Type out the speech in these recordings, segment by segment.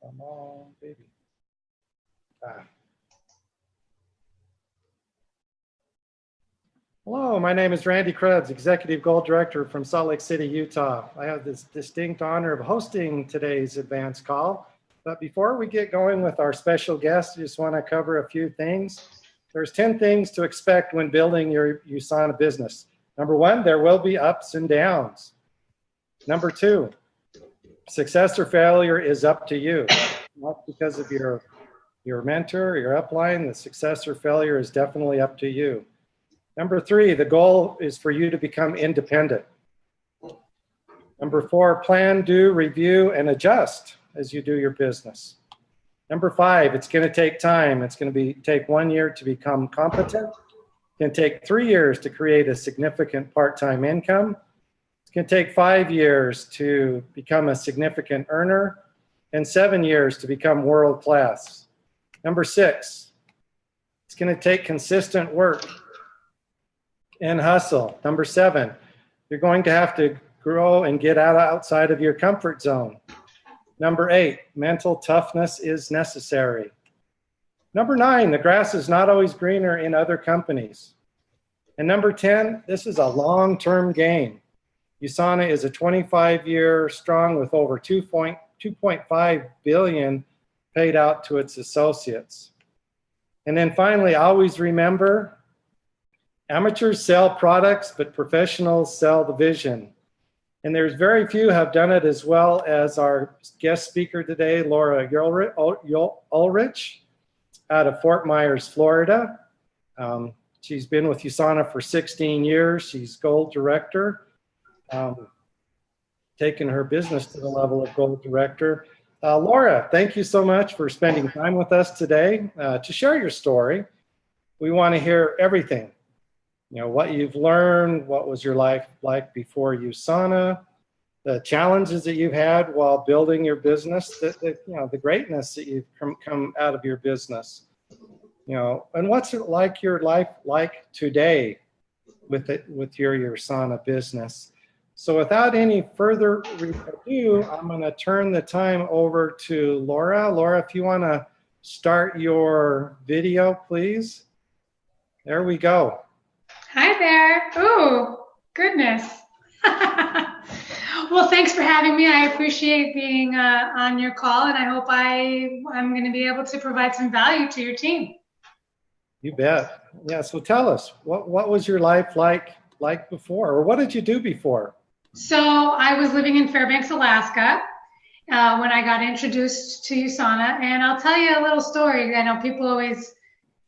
Come on, baby. Hello, my name is Randy Krebs, Executive Goal Director from Salt Lake City, Utah. I have this distinct honor of hosting today's advanced call. But before we get going with our special guest, I just want to cover a few things. There's 10 things to expect when building your USANA business. Number one, there will be ups and downs. Number two, success or failure is up to you. Not because of your mentor or your upline. The success or failure is definitely up to you. Number three, the goal is for you to become independent. Number four, plan, do, review, and adjust as you do your business. Number five, it's going to take time. It's going to take 1 year to become competent. It's going to take 3 years to create a significant part-time income. It's going to take 5 years to become a significant earner and 7 years to become world-class. Number six, it's going to take consistent work and hustle. Number seven, you're going to have to grow and get outside of your comfort zone. Number eight, mental toughness is necessary. Number nine, the grass is not always greener in other companies. And number 10, this is a long-term game. USANA is a 25-year strong with over 2.5 billion paid out to its associates. And then finally, always remember, amateurs sell products, but professionals sell the vision. And there's very few have done it as well as our guest speaker today, Laura Ulrich, out of Fort Myers, Florida. She's been with USANA for 16 years. She's gold director, taken her business to the level of gold director. Laura, thank you so much for spending time with us today to share your story. We want to hear everything. You know, what you've learned, what was your life like before USANA, the challenges that you've had while building your business, the greatness that you've come out of your business, you know, and what's it like your life like today with your USANA business. So without any further ado, I'm going to turn the time over to Laura. Laura, if you want to start your video, please. There we go. Hi there. Oh, goodness. Well, thanks for having me. I appreciate being on your call, and I hope I'm going to be able to provide some value to your team. You bet. Yeah, so tell us, what was your life like before, or what did you do before? So I was living in Fairbanks, Alaska, when I got introduced to USANA, and I'll tell you a little story. I know people always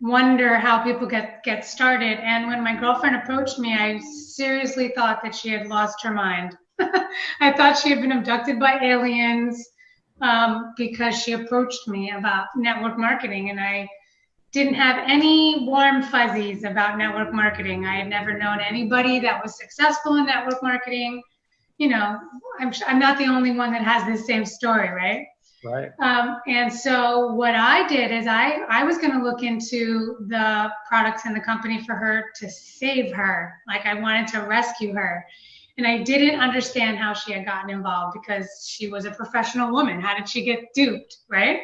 wonder how people get started. And when my girlfriend approached me, I seriously thought that she had lost her mind. I thought she had been abducted by aliens because she approached me about network marketing, and I didn't have any warm fuzzies about network marketing. I had never known anybody that was successful in network marketing. You know, I'm not the only one that has this same story, right? Right. And so what I did is I was going to look into the products in the company for her to save her. Like, I wanted to rescue her. And I didn't understand how she had gotten involved because she was a professional woman. How did she get duped, right?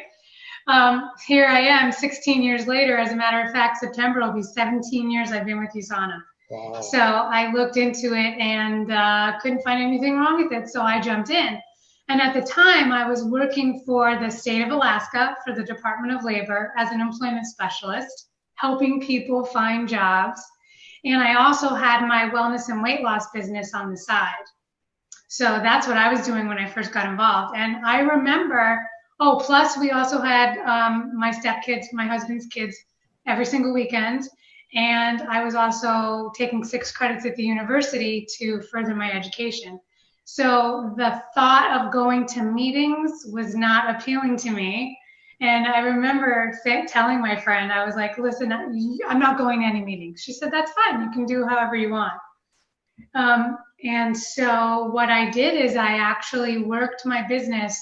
Here I am 16 years later. As a matter of fact, September will be 17 years I've been with USANA. Wow. So I looked into it and couldn't find anything wrong with it. So I jumped in. And at the time, I was working for the state of Alaska for the Department of Labor as an employment specialist, helping people find jobs. And I also had my wellness and weight loss business on the side. So that's what I was doing when I first got involved. And I remember, plus we also had my stepkids, my husband's kids, every single weekend. And I was also taking 6 credits at the university to further my education. So the thought of going to meetings was not appealing to me. And I remember telling my friend, I was like, listen, I'm not going to any meetings. She said, that's fine. You can do however you want. And so what I did is I actually worked my business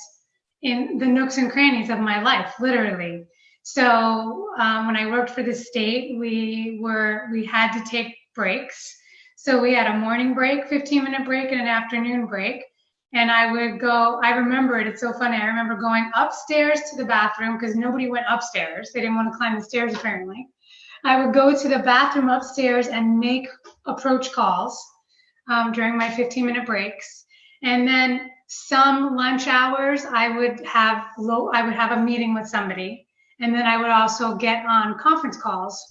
in the nooks and crannies of my life, literally. So when I worked for the state, we had to take breaks. So we had a morning break, 15-minute break, and an afternoon break. And I would go, I remember it, it's so funny. I remember going upstairs to the bathroom because nobody went upstairs. They didn't want to climb the stairs apparently. I would go to the bathroom upstairs and make approach calls during my 15-minute breaks. And then some lunch hours, I would have a meeting with somebody. And then I would also get on conference calls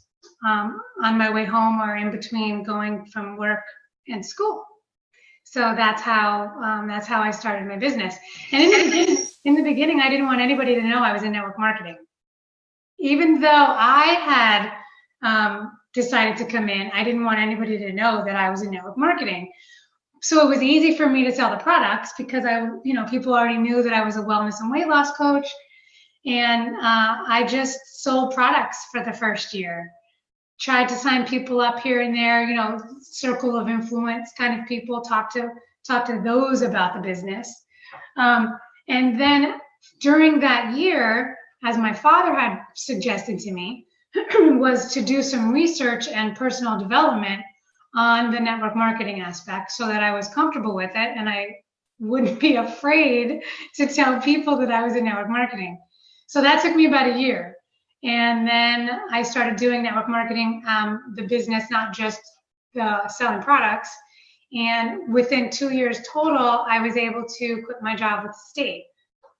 on my way home or in between going from work and school. So that's how I started my business. And in the beginning, I didn't want anybody to know I was in network marketing. Even though I had decided to come in, I didn't want anybody to know that I was in network marketing. So it was easy for me to sell the products because people already knew that I was a wellness and weight loss coach. And I just sold products for the first year. Tried to sign people up here and there, circle of influence kind of people, talk to those about the business. And then during that year, as my father had suggested to me, was to do some research and personal development on the network marketing aspect so that I was comfortable with it and I wouldn't be afraid to tell people that I was in network marketing. So that took me about a year. And then I started doing network marketing, the business, not just the selling products. And within 2 years total, I was able to quit my job with the state,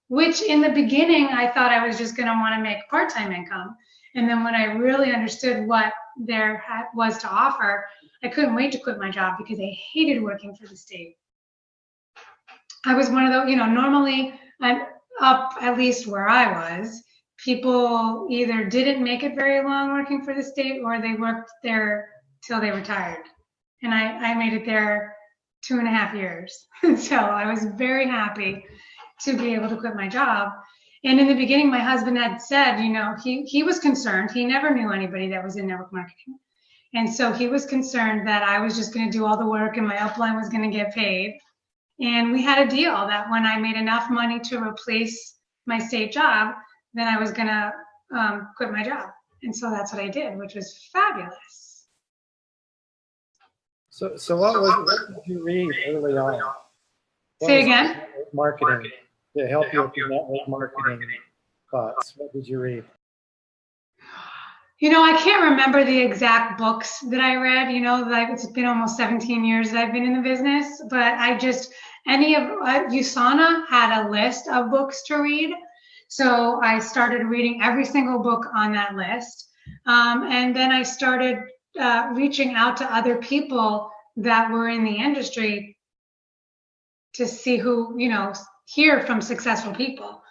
which in the beginning, I thought I was just going to want to make part-time income. And then when I really understood what there was to offer, I couldn't wait to quit my job because I hated working for the state. I was one of those, normally up at least where I was, people either didn't make it very long working for the state or they worked there till they retired. And I made it there 2.5 years. So I was very happy to be able to quit my job. And in the beginning, my husband had said, he was concerned. He never knew anybody that was in network marketing. And so he was concerned that I was just going to do all the work and my upline was going to get paid. And we had a deal that when I made enough money to replace my state job, then I was going to quit my job. And so that's what I did, which was fabulous. So what did you read early on? Say again? Marketing, to help you with your network marketing thoughts. What did you read? I can't remember the exact books that I read, it's been almost 17 years that I've been in the business, but USANA had a list of books to read. So I started reading every single book on that list. And then I started reaching out to other people that were in the industry to see who, hear from successful people,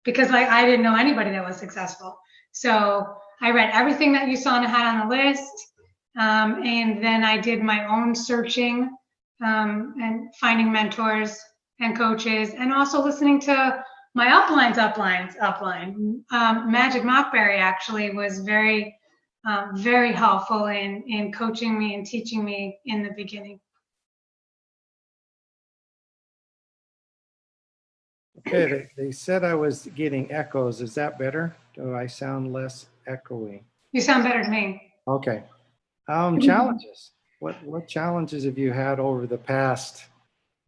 because I didn't know anybody that was successful. So I read everything that USANA had on the list. And then I did my own searching and finding mentors and coaches, and also listening to my upline. Magic Mockberry actually was very, very helpful in coaching me and teaching me in the beginning. Okay, they said I was getting echoes. Is that better? Do I sound less echoey? You sound better to me. Okay. Challenges. What challenges have you had over the past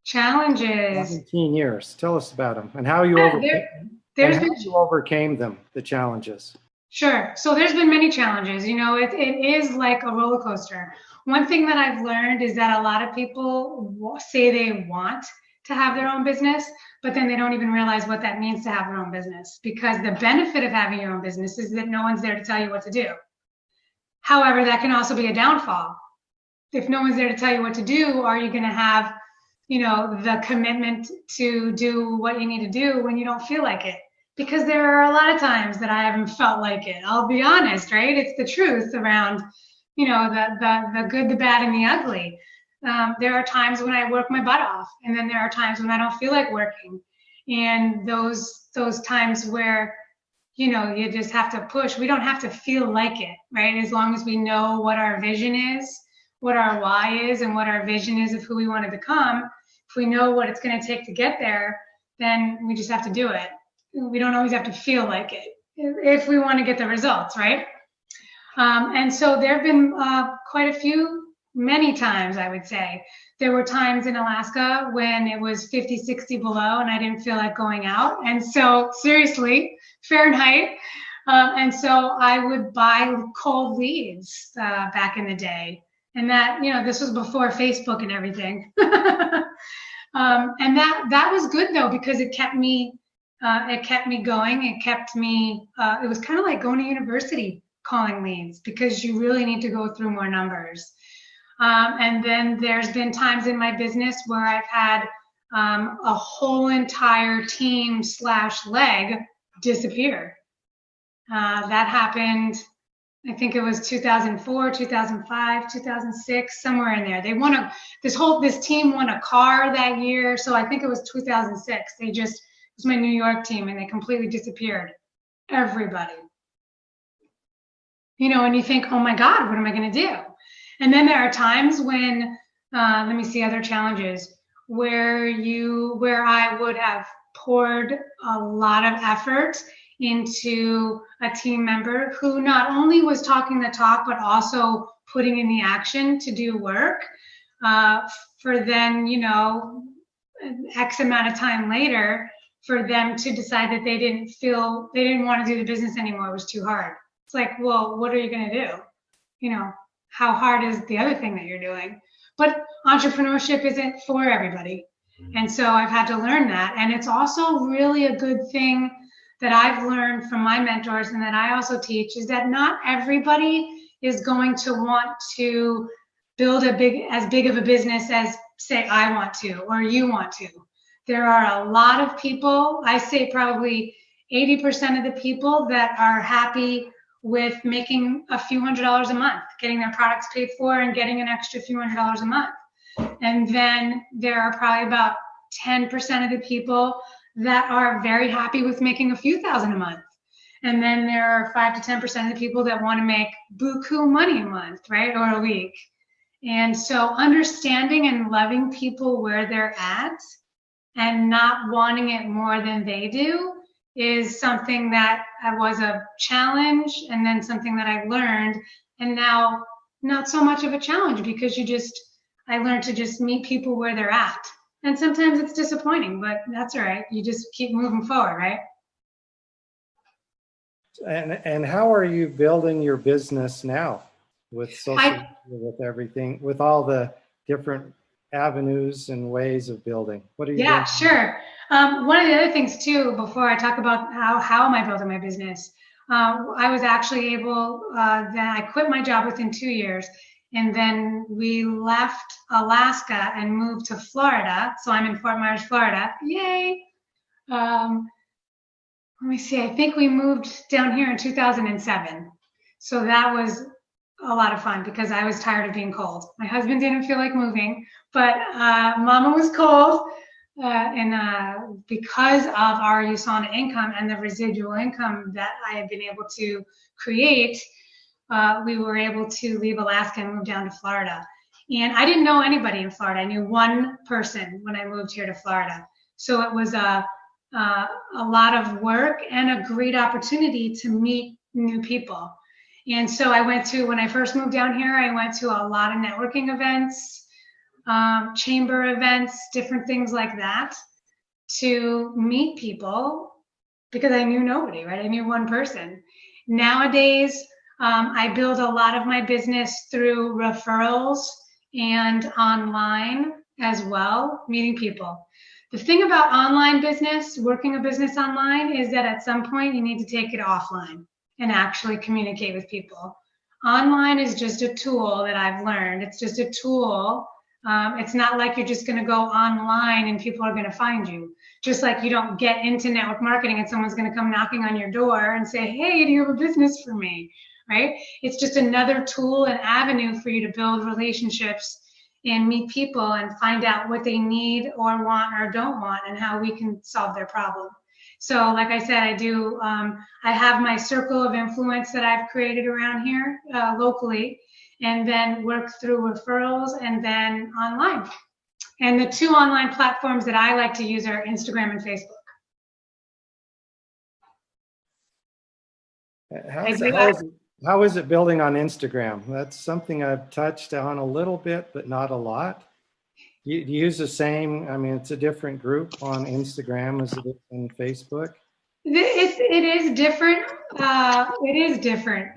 17 years? Tell us about them and how you overcame them, the challenges. Sure. So there's been many challenges. It is like a roller coaster. One thing that I've learned is that a lot of people say they want to have their own business, but then they don't even realize what that means to have their own business, because the benefit of having your own business is that no one's there to tell you what to do. However, that can also be a downfall. If no one's there to tell you what to do, are you going to have, the commitment to do what you need to do when you don't feel like it? Because there are a lot of times that I haven't felt like it. I'll be honest, right? It's the truth around, the good, the bad, and the ugly. There are times when I work my butt off, and then there are times when I don't feel like working. And those times where, you just have to push. We don't have to feel like it, right? As long as we know what our vision is, what our why is, and what our vision is of who we want to become. If we know what it's going to take to get there, then we just have to do it. We don't always have to feel like it if we want to get the results, right? And so there have been quite a few many times, I would say. There were times in Alaska when it was 50, 60 below and I didn't feel like going out. And so, seriously, Fahrenheit. And so I would buy cold leads back in the day. And that, this was before Facebook and everything. And that was good though, because it kept me going. It kept me, it was kind of like going to university calling leads, because you really need to go through more numbers. And then there's been times in my business where I've had a whole entire team / leg disappear. That happened, I think it was 2004, 2005, 2006, somewhere in there. They won this team won a car that year. So I think it was 2006. It was my New York team, and they completely disappeared. Everybody. And you think, oh my God, what am I going to do? And then there are times when, let me see, other challenges where I would have poured a lot of effort into a team member who not only was talking the talk, but also putting in the action to do work, for then, X amount of time later, for them to decide that they didn't want to do the business anymore. It was too hard. It's like, well, what are you going to do? How hard is the other thing that you're doing? But entrepreneurship isn't for everybody. And so I've had to learn that. And it's also really a good thing that I've learned from my mentors, and that I also teach, is that not everybody is going to want to build as big of a business as, say, I want to, or you want to. There are a lot of people, I say probably 80% of the people, that are happy with making a few $100s a month, getting their products paid for and getting an extra few $100s a month. And then there are probably about 10% of the people that are very happy with making a few thousand a month. And then there are 5 to 10% of the people that want to make buku money a month, right? Or a week. And so understanding and loving people where they're at and not wanting it more than they do is something that was a challenge, and then something that I learned, and now not so much of a challenge, because I learned to just meet people where they're at. And sometimes it's disappointing, but that's all right. You just keep moving forward, right? And how are you building your business now with social media, with everything, with all the different avenues and ways of building? What are you doing? Yeah, sure. One of the other things too, before I talk about how am I building my business, I was actually able, then I quit my job within 2 years. And then we left Alaska and moved to Florida. So I'm in Fort Myers, Florida. Yay. Let me see. I think we moved down here in 2007. So that was a lot of fun, because I was tired of being cold. My husband didn't feel like moving, but Mama was cold. And because of our USANA income and the residual income that I had been able to create, we were able to leave Alaska and move down to Florida. And I didn't know anybody in Florida. I knew one person when I moved here to Florida. So it was a lot of work and a great opportunity to meet new people. And so when I first moved down here, I went to a lot of networking events, chamber events, different things like that, to meet people, because I knew nobody, right? I knew one person. Nowadays, I build a lot of my business through referrals and online as well, meeting people. The thing about online business, working a business online, is that at some point you need to take it offline and actually communicate with people. Online is just a tool that I've learned. It's just a tool. It's not like you're just going to go online and people are going to find you. Just like you don't get into network marketing and someone's going to come knocking on your door and say, hey, do you have a business for me? Right? It's just another tool and avenue for you to build relationships and meet people and find out what they need or want or don't want, and how we can solve their problem. So like I said, I have my circle of influence that I've created around here locally, and then work through referrals and then online. And the 2 online platforms that I like to use are Instagram and Facebook. How is it? How is it building on Instagram? That's something I've touched on a little bit, but not a lot. Do you use the same, I mean, it's a different group on Instagram as it is in Facebook. It is different. It is different.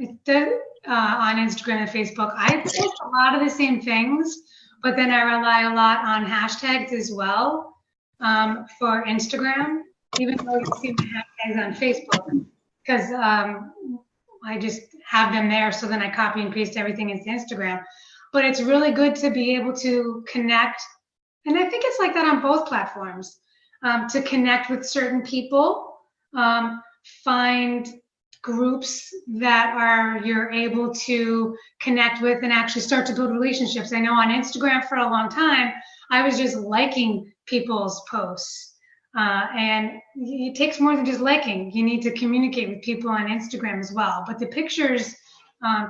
On Instagram and Facebook. I post a lot of the same things, but then I rely a lot on hashtags as well for Instagram, even though you see my hashtags on Facebook, because I just have them there. So then I copy and paste everything into Instagram. But it's really good to be able to connect. And I think it's like that on both platforms, to connect with certain people, find groups that you're able to connect with and actually start to build relationships. I know on Instagram for a long time, I was just liking people's posts. And it takes more than just liking. You need to communicate with people on Instagram as well. But the pictures,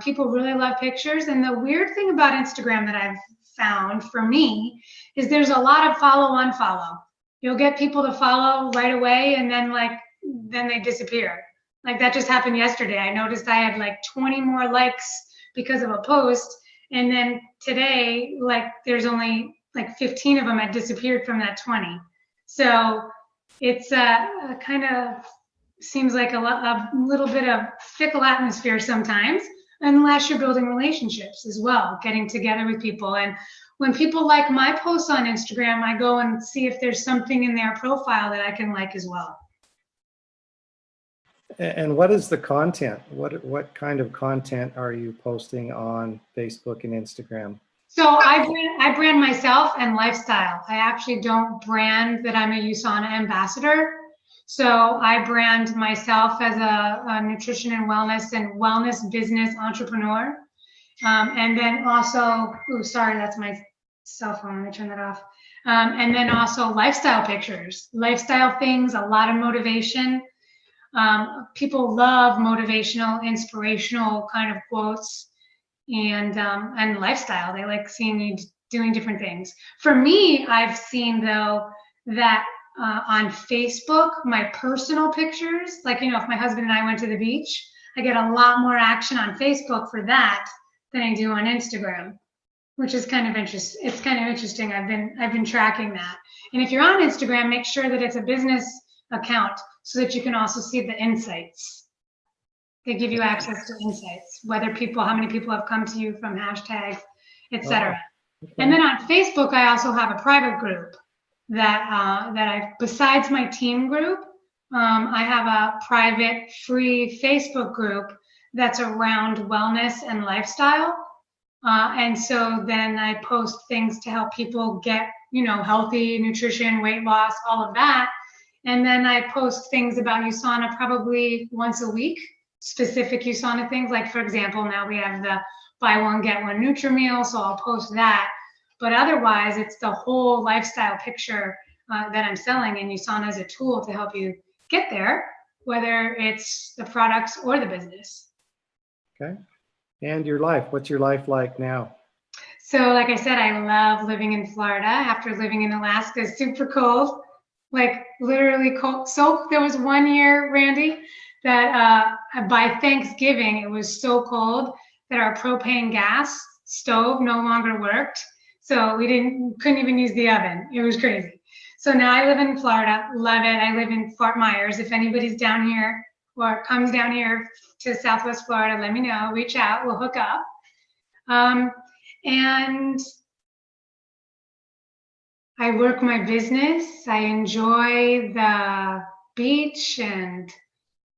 people really love pictures. And the weird thing about Instagram that I've found for me is there's a lot of follow unfollow. You'll get people to follow right away and then they disappear. Like that just happened yesterday. I noticed I had like 20 more likes because of a post. And then today, like there's only like 15 of them had disappeared from that 20. So it's kind of seems like a little bit of fickle atmosphere sometimes, unless you're building relationships as well, getting together with people. And when people like my posts on Instagram, I go and see if there's something in their profile that I can like as well. And what is the content? What kind of content are you posting on Facebook and Instagram? So I brand myself and lifestyle. I actually don't brand that I'm a USANA ambassador. So I brand myself as a nutrition and wellness business entrepreneur. And then also, sorry, that's my cell phone. Let me turn that off. And then also lifestyle pictures, lifestyle things, a lot of motivation. People love motivational, inspirational kind of quotes and lifestyle. They like seeing you doing different things. For me, I've seen though that on Facebook, my personal pictures, like, if my husband and I went to the beach, I get a lot more action on Facebook for that than I do on Instagram, which is kind of interesting. It's kind of interesting. I've been tracking that. And if you're on Instagram, make sure that it's a business account so that you can also see the insights. They give you access to insights, how many people have come to you from hashtags, etc. Okay. And then on Facebook, I also have a private group that besides my team group, I have a private free Facebook group that's around wellness and lifestyle. And so then I post things to help people get, healthy nutrition, weight loss, all of that. And then I post things about USANA probably once a week, specific USANA things. Like, for example, now we have the buy one, get one Nutri-Meal, so I'll post that. But otherwise, it's the whole lifestyle picture that I'm selling, and USANA is a tool to help you get there, whether it's the products or the business. Okay. And your life, what's your life like now? So like I said, I love living in Florida after living in Alaska. Super cold, like literally cold. So there was one year, Randy, that by Thanksgiving, it was so cold that our propane gas stove no longer worked. So we couldn't even use the oven. It was crazy. So now I live in Florida, love it. I live in Fort Myers. If anybody's down here or comes down here to Southwest Florida, let me know, reach out, we'll hook up. And I work my business. I enjoy the beach and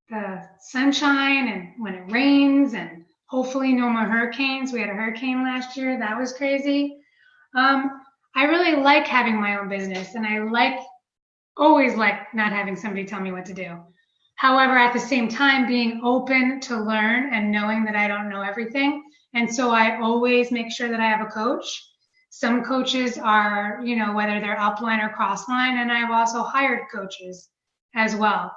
the sunshine and when it rains, and hopefully no more hurricanes. We had a hurricane last year. That was crazy. I really like having my own business, and I always like not having somebody tell me what to do. However, at the same time, being open to learn and knowing that I don't know everything. And so I always make sure that I have a coach. Some coaches are, whether they're upline or crossline, and I've also hired coaches as well.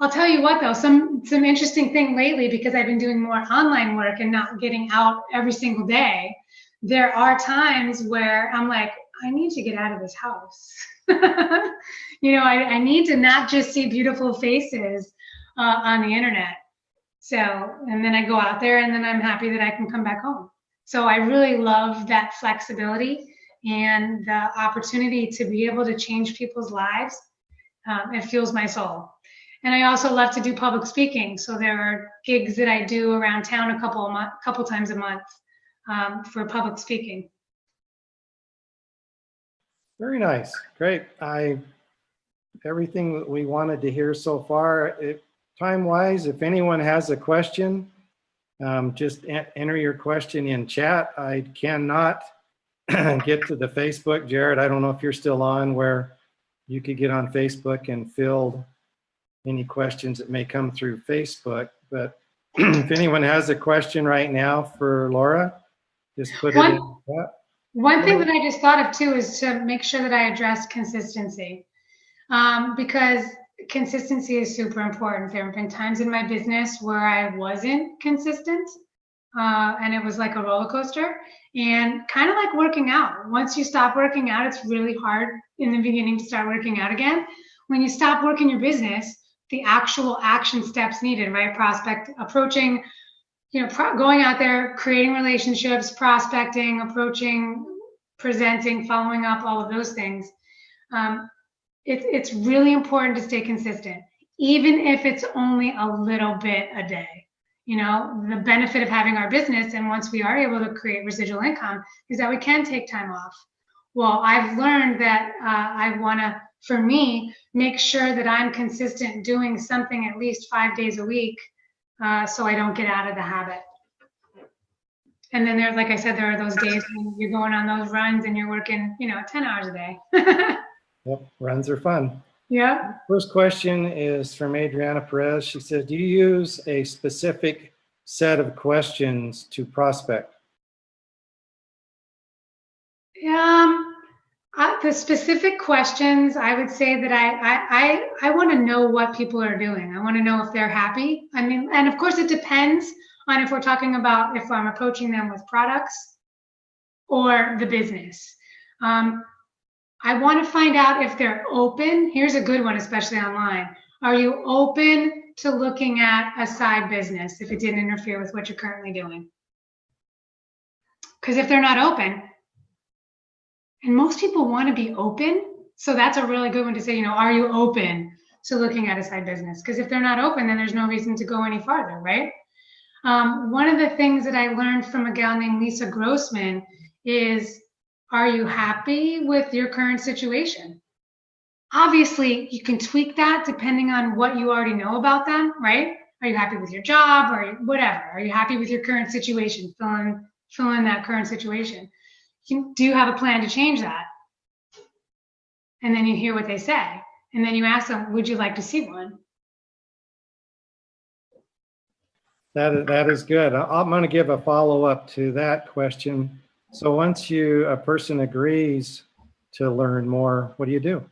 I'll tell you what though, some interesting thing lately, because I've been doing more online work and not getting out every single day. There are times where I'm like, I need to get out of this house. I need to not just see beautiful faces on the internet. So, and then I go out there and then I'm happy that I can come back home. So I really love that flexibility and the opportunity to be able to change people's lives. It fuels my soul. And I also love to do public speaking. So there are gigs that I do around town a couple times a month for public speaking. Very nice. Great. Everything that we wanted to hear so far. Time-wise, if anyone has a question, just enter your question in chat. I cannot get to the Facebook. Jared, I don't know if you're still on, where you could get on Facebook and field any questions that may come through Facebook. But if anyone has a question right now for Laura, just put it in the chat. One thing that I just thought of too is to make sure that I address consistency, because consistency is super important. There have been times in my business where I wasn't consistent, and it was like a roller coaster, and kind of like working out. Once you stop working out, it's really hard in the beginning to start working out again. When you stop working your business, the actual action steps needed, right? Prospect, approaching, going out there, creating relationships, prospecting, approaching, presenting, following up, all of those things. It's really important to stay consistent, even if it's only a little bit a day. The benefit of having our business, and once we are able to create residual income, is that we can take time off. Well, I've learned that I want to, for me, make sure that I'm consistent doing something at least 5 days a week, so I don't get out of the habit. And then there's, like I said, there are those days when you're going on those runs and you're working, 10 hours a day. Yep, runs are fun. Yeah. First question is from Adriana Perez. She says, do you use a specific set of questions to prospect? The specific questions, I would say that I want to know what people are doing. I want to know if they're happy. I mean, and of course it depends on if we're talking about if I'm approaching them with products or the business. I want to find out if they're open. Here's a good one, especially online. Are you open to looking at a side business if it didn't interfere with what you're currently doing? Because if they're not open, and most people want to be open, so that's a really good one to say, are you open to looking at a side business? Because if they're not open, then there's no reason to go any farther, right? One of the things that I learned from a gal named Lisa Grossman is, are you happy with your current situation? Obviously, you can tweak that depending on what you already know about them, right? Are you happy with your job or whatever? Are you happy with your current situation? Fill in that current situation. Do you have a plan to change that? And then you hear what they say. And then you ask them, would you like to see one? That is good. I'm going to give a follow-up to that question. So once a person agrees to learn more, what do you do?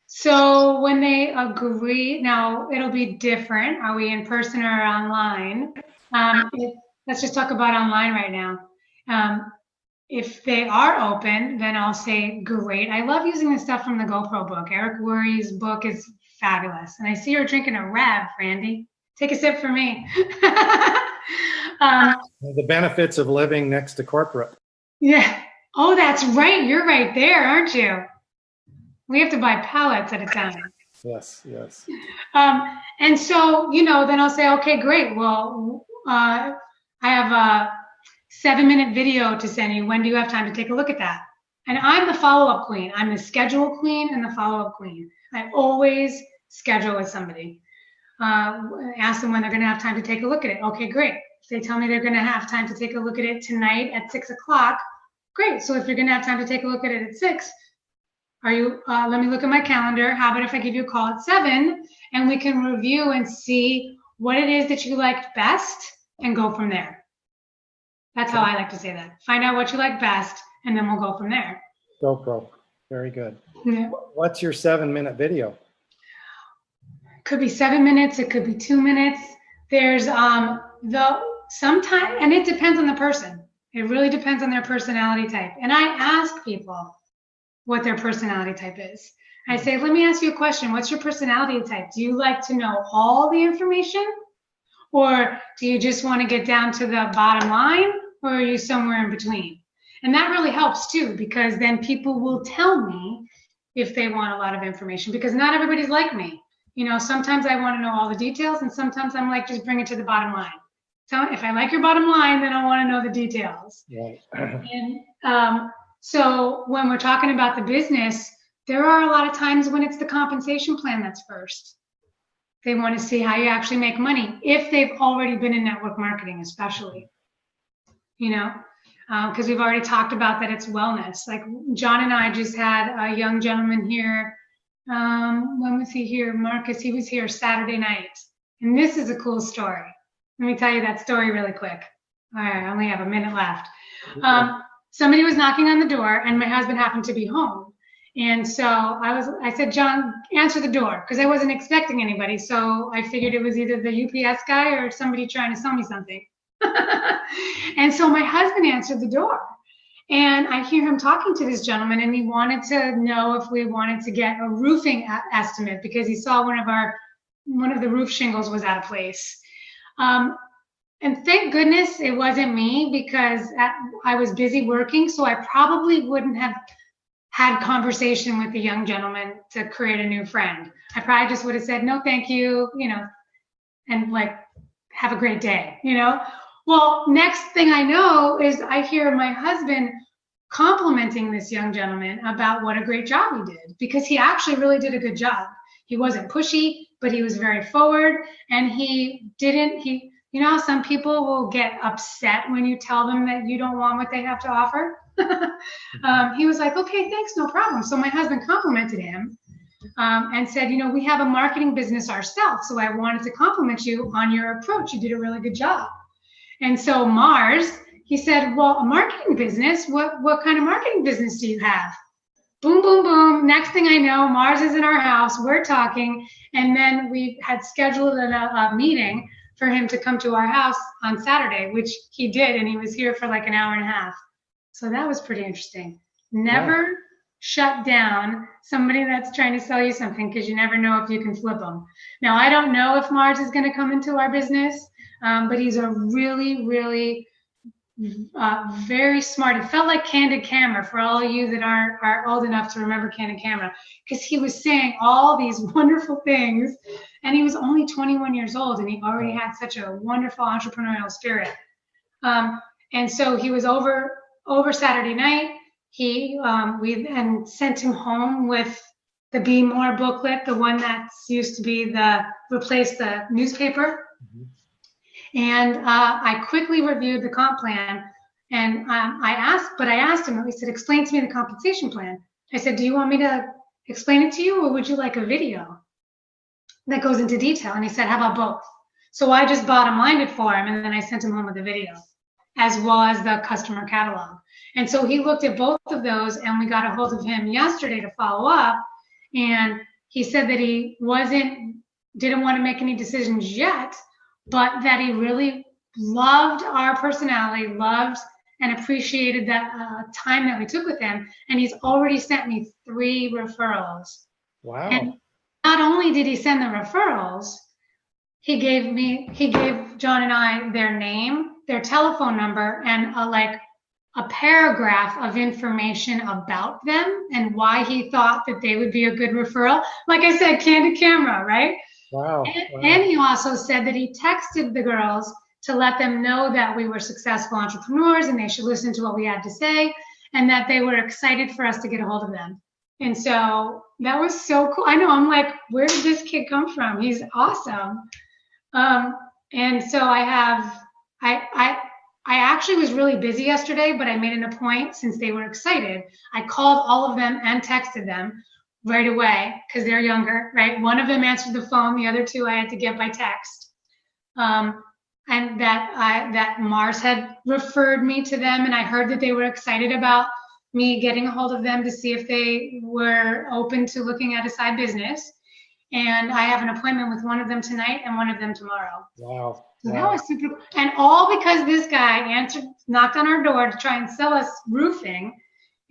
So when they agree, now it'll be different. Are we in person or online? Let's just talk about online right now. If they are open, then I'll say, great. I love using the stuff from the GoPro book. Eric Worre's book is fabulous. And I see you're drinking a Rev, Randy. Take a sip for me. The benefits of living next to corporate. Yeah. Oh, that's right. You're right there, aren't you? We have to buy pallets at a time. Yes, yes. And so, then I'll say, okay, great. Well, I have a 7-minute video to send you. When do you have time to take a look at that? And I'm the follow-up queen. I'm the schedule queen and the follow-up queen. I always schedule with somebody. Ask them when they're going to have time to take a look at it. Okay, great. If they tell me they're going to have time to take a look at it tonight at 6 o'clock, great. So if you're going to have time to take a look at it at 6, let me look at my calendar. How about if I give you a call at 7 and we can review and see what it is that you liked best and go from there. That's how I like to say that. Find out what you like best and then we'll go from there. GoPro. Very good. Yeah. What's your 7-minute video? Could be 7 minutes. It could be 2 minutes. There's sometimes, and it depends on the person. It really depends on their personality type. And I ask people what their personality type is. I say, let me ask you a question. What's your personality type? Do you like to know all the information Or do you just want to get down to the bottom line, or are you somewhere in between? And that really helps too, because then people will tell me if they want a lot of information, because not everybody's like me. You know, sometimes I want to know all the details, and sometimes I'm like, just bring it to the bottom line. So if I like your bottom line, then I want to know the details. Right. And so when we're talking about the business, there are a lot of times when it's the compensation plan that's first. They want to see how you actually make money if they've already been in network marketing, especially, you know, because we've already talked about that it's wellness. Like John and I just had a young gentleman here. When was he here? Marcus, he was here Saturday night. And this is a cool story. Let me tell you that story really quick. All right, I only have a minute left. Somebody was knocking on the door and my husband happened to be home. And so I said, John, answer the door, because I wasn't expecting anybody. So I figured it was either the UPS guy or somebody trying to sell me something. And so my husband answered the door. And I hear him talking to this gentleman, and he wanted to know if we wanted to get a roofing estimate, because he saw one of the roof shingles was out of place. And thank goodness it wasn't me, because I was busy working, so I probably wouldn't have had conversation with the young gentleman to create a new friend. I probably just would have said, no, thank you, you know, and like, have a great day, you know? Well, next thing I know is I hear my husband complimenting this young gentleman about what a great job he did, because he actually really did a good job. He wasn't pushy, but he was very forward, and you know, some people will get upset when you tell them that you don't want what they have to offer. He was like, okay, thanks, no problem. So my husband complimented him and said, you know, we have a marketing business ourselves, so I wanted to compliment you on your approach. You did a really good job. And so Mars, he said, well, a marketing business, what kind of marketing business do you have? Boom, boom, boom. Next thing I know, Mars is in our house. We're talking. And then we had scheduled a meeting for him to come to our house on Saturday, which he did. And he was here for like an hour and a half. So that was pretty interesting. Never shut down somebody that's trying to sell you something, because you never know if you can flip them. Now, I don't know if Mars is going to come into our business, but he's a really, really very smart. It felt like Candid Camera for all of you that are old enough to remember Candid Camera, because he was saying all these wonderful things, and he was only 21 years old, and he already had such a wonderful entrepreneurial spirit. And so he was over Saturday night. We then sent him home with the Be More booklet, the one that's used to be replace the newspaper. Mm-hmm. And I quickly reviewed the comp plan, and I asked him, he said, explain to me the compensation plan. I said, do you want me to explain it to you, or would you like a video that goes into detail? And he said, how about both? So I just bottom lined it for him, and then I sent him home with a video, as well as the customer catalog. And so he looked at both of those, and we got a hold of him yesterday to follow up. And he said that he didn't want to make any decisions yet, but that he really loved our personality, loved and appreciated that time that we took with him. And he's already sent me 3 referrals. Wow. And not only did he send the referrals, he gave John and I their name, their telephone number, and a paragraph of information about them and why he thought that they would be a good referral. Like I said, Candid Camera, right? Wow. And he also said that he texted the girls to let them know that we were successful entrepreneurs and they should listen to what we had to say, and that they were excited for us to get a hold of them. And so that was so cool. I know, I'm like, where did this kid come from? He's awesome. And so I actually was really busy yesterday, but I made it a point, since they were excited, I called all of them and texted them right away, because they're younger, right? One of them answered the phone, the other 2 I had to get by text. And that Mars had referred me to them, and I heard that they were excited about me getting a hold of them to see if they were open to looking at a side business. And I have an appointment with one of them tonight and one of them tomorrow. Wow. So that was super, and all because this guy knocked on our door to try and sell us roofing,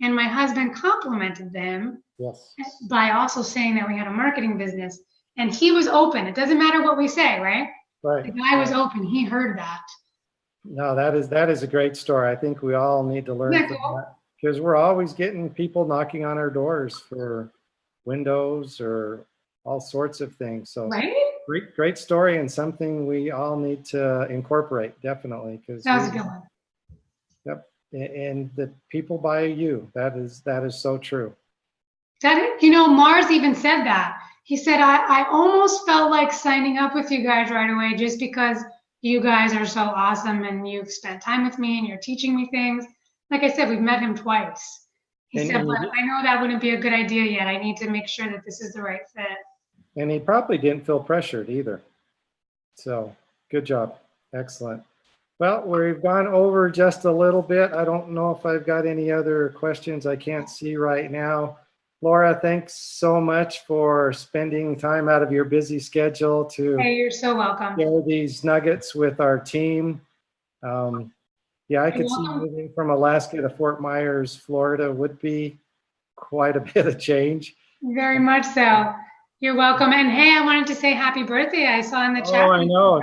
and my husband complimented them. Yes. By also saying that we had a marketing business, and he was open. It doesn't matter what we say, right? Right. The guy was open. He heard that. No, that is a great story. I think we all need to learn Isn't from that cool? that because we're always getting people knocking on our doors for windows or all sorts of things. So Right? great story and something we all need to incorporate definitely because That was a good one. yep. And the people by you. That is so true. Mars even said that. He said, I almost felt like signing up with you guys right away just because you guys are so awesome and you've spent time with me and you're teaching me things. Like I said, we've met him twice. He said, but I know that wouldn't be a good idea yet. I need to make sure that this is the right fit. And he probably didn't feel pressured either. So good job. Excellent. Well, we've gone over just a little bit. I don't know if I've got any other questions I can't see right now. Laura, thanks so much for spending time out of your busy schedule to Hey, you're so welcome. share these nuggets with our team. Yeah, I could see moving from Alaska to Fort Myers, Florida would be quite a bit of change. Very much so. You're welcome. And hey, I wanted to say happy birthday. I saw in the chat. Oh, I know.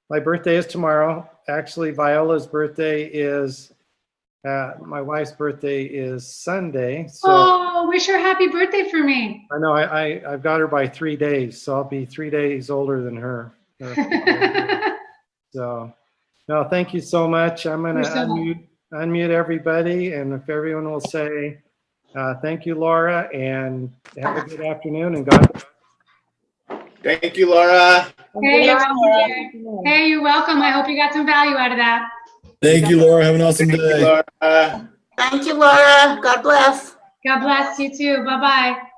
My birthday is tomorrow. Actually, Viola's birthday is, my wife's birthday is Sunday. So wish her happy birthday for me. I know I've got her by 3 days, so I'll be 3 days older than her. So, no, thank you so much. I'm going to unmute everybody, and if everyone will say thank you, Laura, and have a good afternoon, and God bless. Thank you, Laura. Hey, you're welcome. I hope you got some value out of that. Thank you, Laura. Have an awesome day. Laura. Thank you, Laura. God bless. God bless you too. Bye-bye.